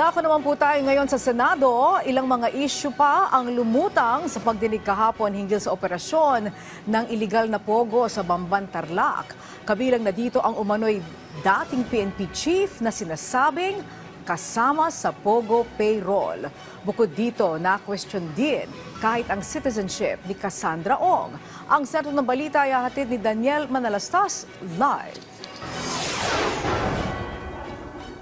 Dako naman po tayo ngayon sa Senado. Ilang mga issue pa ang lumutang sa pagdinig kahapon hinggil sa operasyon ng iligal na pogo sa Bamban, Tarlac. Kabilang na dito ang umano'y dating PNP chief na sinasabing kasama sa pogo payroll. Bukod dito, na-question din kahit ang citizenship ni Cassandra Ong. Ang sentro ng balita ay hahatid ni Daniel Manalastas live.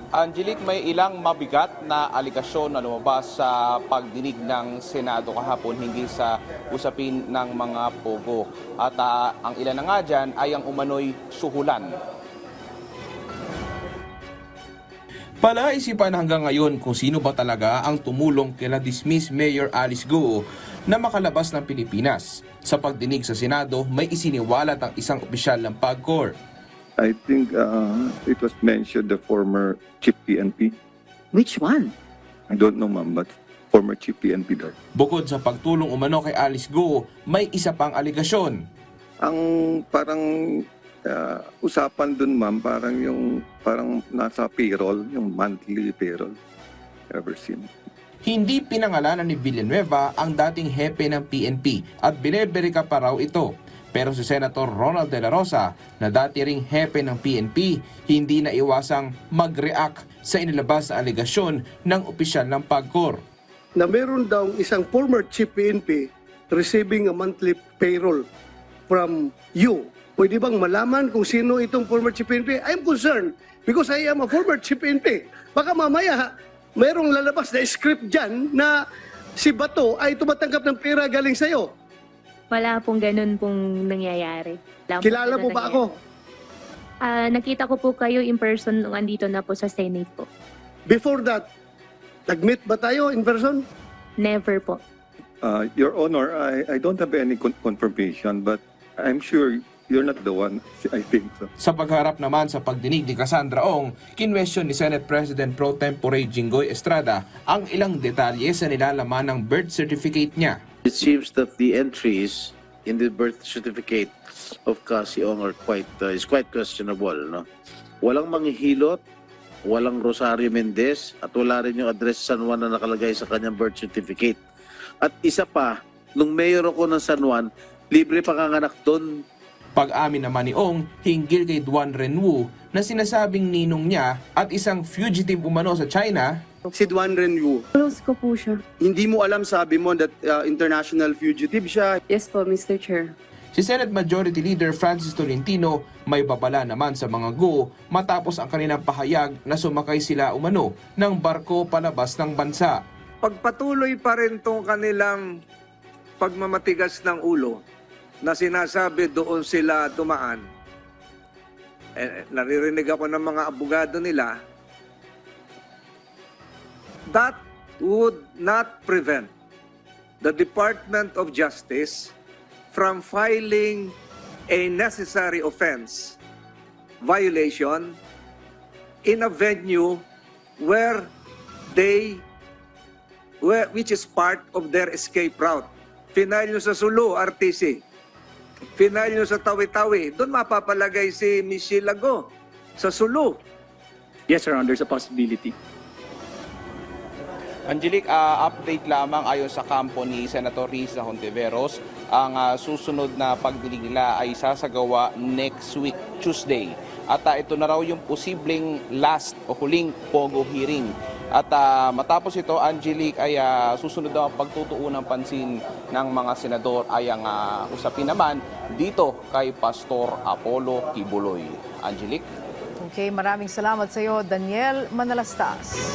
Angelique, may ilang mabigat na aligasyon na lumabas sa pagdinig ng Senado kahapon hinggil sa usapin ng mga pogo. At ang ilan na nga dyan ay ang umano'y suhulan. Palaisipan hanggang ngayon kung sino ba talaga ang tumulong kila dismissed Mayor Alice Go na makalabas ng Pilipinas. Sa pagdinig sa Senado, may isiniwalat ang isang opisyal ng PAGCOR. I think it was mentioned the former chief PNP. Which one? I don't know, ma'am, but former chief PNP daw. Bukod sa pagtulong umano kay Alice Go, may isa pang aligasyon. Ang parang usapan dun, ma'am, parang nasa payroll, yung monthly payroll. Ever seen? Hindi pinangalanan ni Villanueva ang dating hepe ng PNP at bineberika pa raw ito. Pero si Senator Ronald De La Rosa, na dati ring hepe ng PNP, hindi na iwasang mag-react sa inilabas na aligasyon ng opisyal ng PAGCOR. Na meron daw isang former chief PNP receiving a monthly payroll from you. Pwede bang malaman kung sino itong former chief PNP? I'm concerned because I am a former chief PNP. Baka mamaya mayroong lalabas na script dyan na si Bato ay tumatanggap ng pera galing sa'yo. Wala pong ganun pong nangyayari. Kilala mo ba ako? Nakita ko po kayo in person nung andito na po sa Senate po. Before that, nag-meet ba tayo in person? Never po. Your Honor, I don't have any confirmation, but I'm sure you're not the one, I think so. Sa pagharap naman sa pagdinig ni Cassandra Ong, kinwestiyon ni Senate President Pro Tempore Jinggoy Estrada ang ilang detalye sa nilalaman ng birth certificate niya. It seems that the entries in the birth certificate of Cassie Ong are quite questionable, no? Walang manghihilot, walang Rosario Mendez, at wala rin yung address San Juan na nakalagay sa kanyang birth certificate. At isa pa, nung mayor ako ng San Juan, libre panganganak doon. Pag-amin naman ni Ong hinggil kay Duan Renwu na sinasabing ninong niya at isang fugitive umano sa China. Si Duan Renwu. Close ko po siya. Hindi mo alam, sabi mo, that international fugitive siya. Yes po, Mr. Chair. Si Senate Majority Leader Francis Tolentino may babala naman sa mga Go matapos ang kanilang pahayag na sumakay sila umano ng barko palabas ng bansa. Pagpatuloy pa rin itong kanilang pagmamatigas ng ulo na sinasabi doon sila dumaan. Naririnig ako ng mga abogado nila, that would not prevent the Department of Justice from filing a necessary offense violation in a venue which is part of their escape route. Final nyo sa Sulu, RTC. Final nyo sa Tawi-Tawi. Doon mapapalagay si Michelle Lago sa Sulu. Yes, Your Honor, there's a possibility. Angelique, update lamang ayon sa kampo ni Senator Risa Hontiveros, ang susunod na pagdinig nila ay sasagawa next week, Tuesday. At ito na raw yung posibleng last o huling pogo hearing. At matapos ito, Angelique, ay susunod na pagtutuunan pansin ng mga senador ay ang usapin naman dito kay Pastor Apollo Kibuloy. Angelique? Okay, maraming salamat sa iyo, Daniel Manalastas.